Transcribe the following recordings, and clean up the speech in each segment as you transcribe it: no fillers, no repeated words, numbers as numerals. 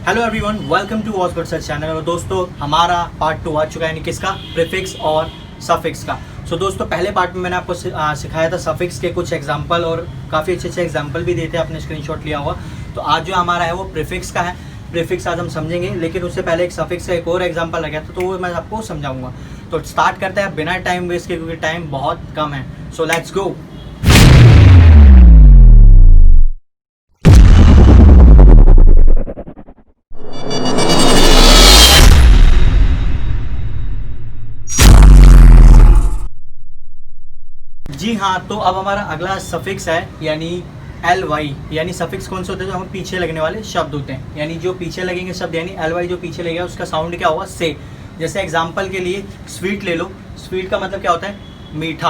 Hello everyone, welcome to watch sir channel. और दोस्तों हमारा पार्ट 2 आ चुका है, यानी किसका, प्रीफिक्स और सफिक्स का। सो दोस्तों पहले पार्ट में मैंने आपको सिखाया था सफिक्स के कुछ एग्जांपल, और काफ़ी अच्छे एग्जांपल भी देते हैं, आपने स्क्रीनशॉट लिया हुआ। तो आज जो हमारा है वो प्रीफिक्स का है। प्रीफिक्स आज हम समझेंगे, लेकिन उससे पहले एक सफिक्स का एक और एग्जाम्पल लगा था, तो वो मैं आपको समझाऊंगा। तो स्टार्ट करते हैं बिना टाइम वेस्ट के, क्योंकि टाइम बहुत कम है। So let's go. जी हाँ, तो अब हमारा अगला सफिक्स है, यानी एल वाई। यानी सफिक्स कौन से होते हैं, जो हम पीछे लगने वाले शब्द होते हैं, यानी जो पीछे लगेंगे शब्द, यानी एल वाई जो पीछे लगेगा उसका साउंड क्या होगा, से। जैसे एग्जांपल के लिए स्वीट ले लो। स्वीट का मतलब क्या होता है, मीठा।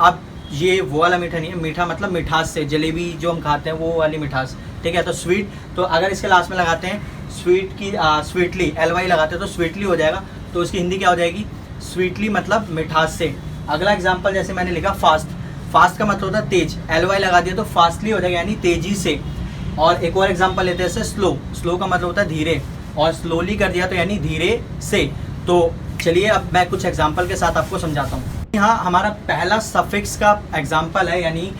अब ये वो वाला मीठा नहीं है, मीठा मतलब मिठास से, जलेबी जो हम खाते हैं वो वाली मिठास, ठीक है। तो स्वीट, तो अगर इसके लास्ट में लगाते हैं स्वीट की स्वीटली, एल वाई लगाते हैं तो स्वीटली हो जाएगा। तो उसकी हिंदी क्या हो जाएगी, स्वीटली मतलब मिठास से। अगला एग्जाम्पल जैसे मैंने लिखा फास्ट। फास्ट का मतलब होता है तेज, एल वाई लगा दिया तो फास्टली हो जाएगा, यानी तेजी से। और एक और एग्जाम्पल लेते हैं, स्लो। स्लो का मतलब होता है धीरे, और स्लोली कर दिया तो यानी धीरे से। तो चलिए अब मैं कुछ एग्जाम्पल के साथ आपको समझाता हूँ। यहाँ हमारा पहला सफिक्स का एग्जाम्पल है, यानी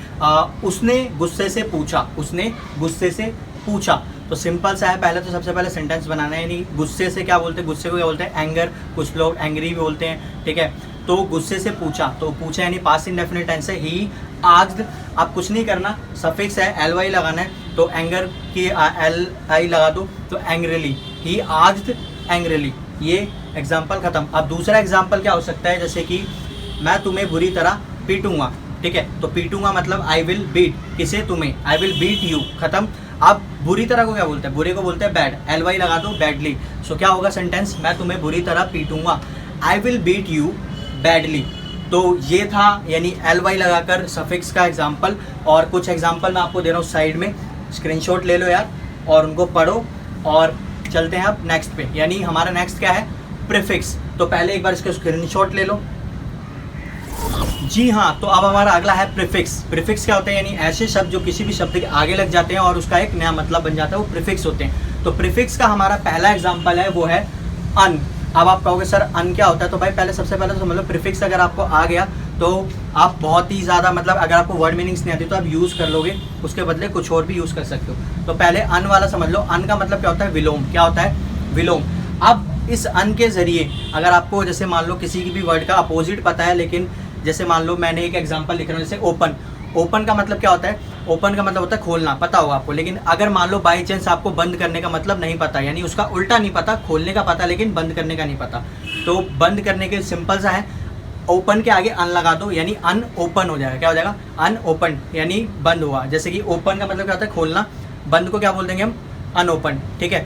उसने गुस्से से पूछा। उसने गुस्से से पूछा, तो सिंपल सा है। पहले तो सबसे पहले सेंटेंस बनाना है, यानी गुस्से से क्या बोलते हैं, गुस्से को क्या बोलते हैं, एंगर। कुछ लोग एंग्री भी बोलते हैं, ठीक है। तो गुस्से से पूछा, तो पूछा यानी पास्ट इंडेफिनिट टेंस है। He asked. आप कुछ नहीं करना, सफिक्स है, एल वाई लगाना है, तो एंगर की एल आई लगा दो, तो एंग्रिली। He asked angrily. ये एग्जाम्पल खत्म। अब दूसरा एग्जाम्पल क्या हो सकता है, जैसे कि मैं तुम्हें बुरी तरह पीटूंगा, ठीक है। तो पीटूंगा मतलब आई विल बीट। किसे, तुम्हें, आई विल बीट यू, खत्म। अब बुरी तरह को क्या बोलते हैं, बुरे को बोलते हैं बैड, एल वाई लगा दो, बैडली। सो क्या होगा सेंटेंस, मैं तुम्हें बुरी तरह पीटूंगा, I will beat you badly. तो ये था, यानी एल वाई लगाकर सफिक्स का एग्जाम्पल। और कुछ एग्जाम्पल मैं आपको दे रहा हूँ साइड में, स्क्रीनशॉट ले लो यार और उनको पढ़ो। और चलते हैं अब नेक्स्ट पे, यानी हमारा नेक्स्ट क्या है, प्रीफिक्स। तो पहले एक बार इसका स्क्रीनशॉट ले लो। जी हाँ, तो अब हमारा अगला है प्रीफिक्स। प्रीफिक्स क्या होते हैं, यानी ऐसे शब्द जो किसी भी शब्द के आगे लग जाते हैं और उसका एक नया मतलब बन जाता है, वो प्रीफिक्स होते हैं। तो प्रीफिक्स का हमारा पहला एग्जाम्पल है, वो है अन। अब आप कहोगे सर अन क्या होता है, तो भाई पहले सबसे पहले तो मतलब प्रीफिक्स अगर आपको आ गया तो आप बहुत ही ज़्यादा, मतलब अगर आपको वर्ड मीनिंग्स नहीं आती तो आप यूज़ कर लोगे, उसके बदले कुछ और भी यूज़ कर सकते हो। तो पहले अन वाला समझ लो। अन का मतलब क्या होता है, विलोम। क्या होता है, विलोम। अब इस अन के ज़रिए अगर आपको, जैसे मान लो किसी की भी वर्ड का अपोजिट पता है, लेकिन जैसे मान लो मैंने एक एग्जांपल लिख रहा हूँ, जैसे ओपन। ओपन का मतलब क्या होता है, ओपन का मतलब होता है खोलना, पता होगा आपको। लेकिन अगर मान लो बाई चांस आपको बंद करने का मतलब नहीं पता, यानी उसका उल्टा नहीं पता, खोलने का पता लेकिन बंद करने का नहीं पता, तो बंद करने के सिंपल सा है, ओपन के आगे अन लगा दो, यानी अन ओपन हो जाएगा। क्या हो जाएगा, अन ओपन, यानी बंद हुआ। जैसे कि ओपन का मतलब क्या होता है, खोलना। बंद को क्या बोल देंगे हम, अनओपन, ठीक है।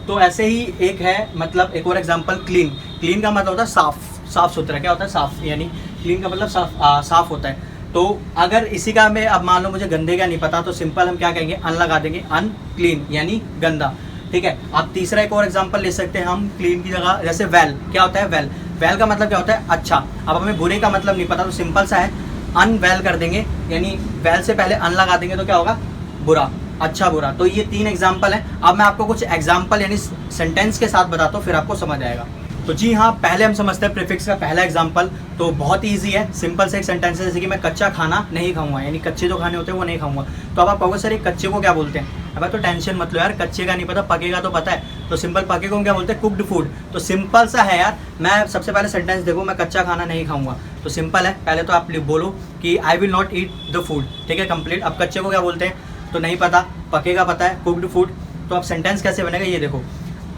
तो ऐसे ही एक है, मतलब एक और एग्जांपल, क्लीन। क्लीन का मतलब होता है साफ, साफ सुथरा। क्या होता है, साफ, यानी क्लीन का मतलब साफ होता है। तो अगर इसी का मैं, अब मान लो मुझे गंदे का नहीं पता, तो सिंपल हम क्या कहेंगे, अन लगा देंगे, अनक्लीन यानी गंदा, ठीक है। अब तीसरा एक और एग्जांपल ले सकते हैं हम क्लीन की जगह, जैसे वेल। क्या होता है, वेल। वेल का मतलब क्या होता है, अच्छा। अब हमें बुरे का मतलब नहीं पता, तो सिंपल सा है, अनवेल कर देंगे, यानी वेल से पहले अन लगा देंगे, तो क्या होगा, बुरा, अच्छा बुरा। तो ये 3 एग्जाम्पल है। अब मैं आपको कुछ एग्जाम्पल यानी सेंटेंस के साथ बताता हूँ, फिर आपको समझ आएगा। तो जी हाँ, पहले हम समझते हैं प्रीफिक्स का पहला एग्जाम्पल। तो बहुत ही ईजी है, सिंपल से एक सेंटेंस है, जैसे कि मैं कच्चा खाना नहीं खाऊंगा, यानी कच्चे जो खाने होते हैं वो नहीं खाऊंगा। तो अब आप कहोगे सर ये कच्चे को क्या बोलते हैं, अब तो टेंशन मत लो यार, कच्चे का नहीं पता, पकेगा तो पता है। तो सिंपल पके को क्या बोलते हैं, कुक्ड फूड। तो सिंपल सा है यार, मैं सबसे पहले सेंटेंस देखो, मैं कच्चा खाना नहीं खाऊंगा, तो सिंपल है, पहले तो आप बोलो कि I will not eat the food, ठीक है, कंप्लीट। अब कच्चे को क्या बोलते हैं, तो नहीं पता, पकेगा पता है, कुक्ड फूड। तो अब सेंटेंस कैसे बनेगा, ये देखो,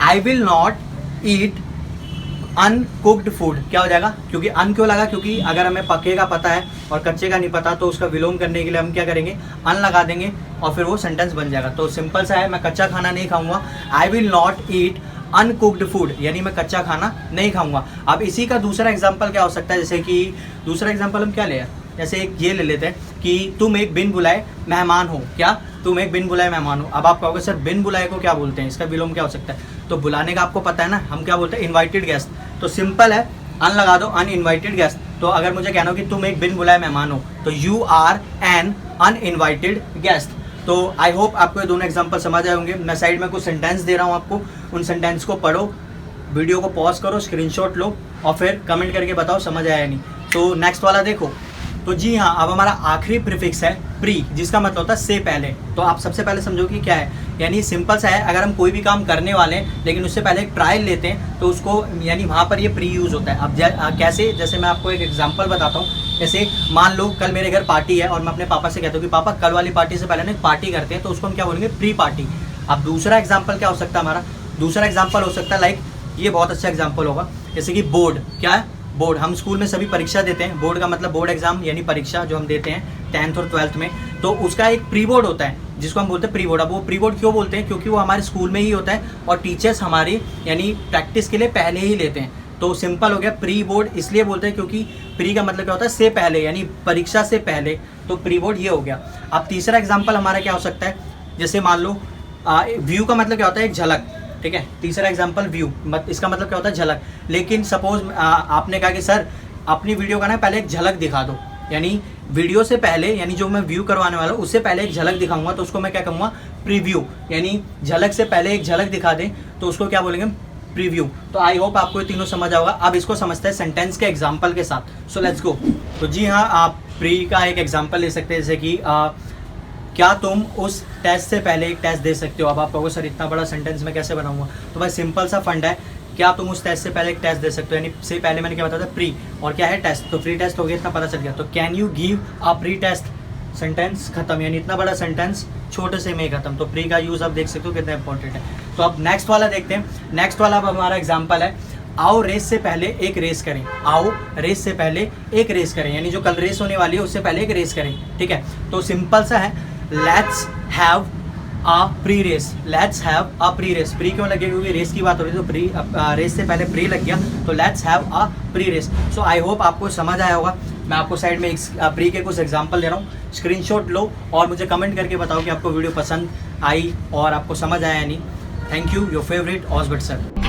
I will not eat uncooked food. क्या हो जाएगा, क्योंकि अन क्यों लगा, क्योंकि अगर हमें पकेगा पता है और कच्चे का नहीं पता, तो उसका विलोम करने के लिए हम क्या करेंगे, अन लगा देंगे, और फिर वो सेंटेंस बन जाएगा। तो सिंपल सा है, मैं कच्चा खाना नहीं खाऊंगा, I will not eat uncooked food, यानी मैं कच्चा खाना नहीं खाऊंगा। अब इसी का दूसरा एग्जाम्पल क्या हो सकता है, जैसे कि दूसरा एग्जाम्पल हम क्या ले, जैसे एक ये ले लेते हैं कि तुम एक बिन बुलाए मेहमान हो। क्या, तुम एक बिन बुलाए मेहमान हो। अब आप कहोगे सर बिन बुलाए को क्या बोलते हैं, इसका विलोम क्या हो सकता है, तो बुलाने का आपको पता है ना, हम क्या बोलते हैं, इनवाइटेड गेस्ट। तो सिंपल है, अन लगा दो, अनइनवाइटेड गेस्ट। तो अगर मुझे कहना हो कि तुम एक बिन बुलाए मेहमान हो, तो you are an uninvited guest. तो आई होप आपको ये दोनों एग्जांपल समझ आए होंगे। मैं साइड में कुछ सेंटेंस दे रहा हूँ आपको, उन सेंटेंस को पढ़ो, वीडियो को पॉज करो, स्क्रीनशॉट लो और फिर कमेंट करके बताओ समझ आया या नहीं। तो नेक्स्ट वाला देखो। तो जी हाँ, अब हमारा आखिरी प्रीफिक्स है प्री, जिसका मतलब होता है से पहले। तो आप सबसे पहले समझो कि क्या है, यानी सिंपल सा है, अगर हम कोई भी काम करने वाले हैं लेकिन उससे पहले एक ट्रायल लेते हैं तो उसको यानी वहाँ पर ये प्री यूज़ होता है। अब कैसे, जैसे मैं आपको एक एग्जांपल बताता हूँ। जैसे मान लो कल मेरे घर पार्टी है और मैं अपने पापा से कहता हूँ कि पापा कल वाली पार्टी से पहले ना एक पार्टी करते हैं, तो उसको हम क्या बोलेंगे, प्री पार्टी। अब दूसरा एग्जाम्पल क्या हो सकता है हमारा, दूसरा एग्जाम्पल हो सकता है लाइक, ये बहुत अच्छा एग्जाम्पल होगा, जैसे कि बोर्ड। क्या है बोर्ड, हम स्कूल में सभी परीक्षा देते हैं, बोर्ड का मतलब बोर्ड एग्जाम यानी परीक्षा जो हम देते हैं 10th और 12th में, तो उसका एक प्री बोर्ड होता है जिसको हम बोलते हैं प्री बोर्ड। अब वो प्री बोर्ड क्यों बोलते हैं, क्योंकि वो हमारे स्कूल में ही होता है और टीचर्स हमारी यानी प्रैक्टिस के लिए पहले ही लेते हैं। तो सिंपल हो गया, प्री बोर्ड इसलिए बोलते हैं क्योंकि प्री का मतलब क्या होता है, से पहले, यानी परीक्षा से पहले, तो प्री बोर्ड ये हो गया। अब तीसरा एग्जाम्पल हमारा क्या हो सकता है, जैसे मान लो व्यू का मतलब क्या होता है, एक झलक, ठीक है। तीसरा एग्जाम्पल व्यू, इसका मतलब क्या होता है, झलक। लेकिन सपोज आपने कहा कि सर अपनी वीडियो का ना पहले एक झलक दिखा दो, यानी वीडियो से पहले, यानी जो मैं व्यू करवाने वाला हूँ उससे पहले एक झलक दिखाऊंगा, तो उसको मैं क्या कहूँगा, प्रीव्यू। यानी झलक से पहले एक झलक दिखा दें तो उसको क्या बोलेंगे, प्रीव्यू। तो आई होप आपको ये तीनों समझ आओगा। अब इसको समझते हैं सेंटेंस के एग्जाम्पल के साथ। So let's go. तो जी हाँ, आप प्री का एक एग्जाम्पल ले सकते हैं, जैसे कि क्या तुम उस टेस्ट से पहले एक टेस्ट दे सकते हो। अब आप कहोगे सर इतना बड़ा सेंटेंस मैं कैसे बनाऊंगा, तो भाई सिंपल सा फंड है, क्या तुम उस टेस्ट से पहले एक टेस्ट दे सकते हो, यानी से पहले मैंने क्या बताया था, प्री, और क्या है टेस्ट, तो प्री टेस्ट हो गया, इतना पता चल गया। तो can you give a pre test, sentence खत्म, यानी इतना बड़ा सेंटेंस छोटे से में खत्म। तो प्री का यूज़ आप देख सकते हो कितना इंपॉर्टेंट है। तो अब नेक्स्ट वाला देखते हैं। नेक्स्ट वाला अब हमारा एग्जाम्पल है, आओ रेस से पहले एक रेस करें। आओ रेस से पहले एक रेस करें, यानी जो कल रेस होने वाली है उससे पहले एक रेस करें, ठीक है। तो सिंपल सा है, let's have a pre race. Let's have a pre race. Pre क्यों लगे, क्योंकि रेस की बात हो रही है, तो प्री रेस से पहले प्री लग गया, तो let's have a pre race. So I hope आपको समझ आया होगा। मैं आपको साइड में प्री के कुछ एग्जांपल दे रहा हूँ, स्क्रीनशॉट लो और मुझे कमेंट करके बताओ कि आपको वीडियो पसंद आई और आपको समझ आया या नहीं। Thank you, your favourite Osbert sir.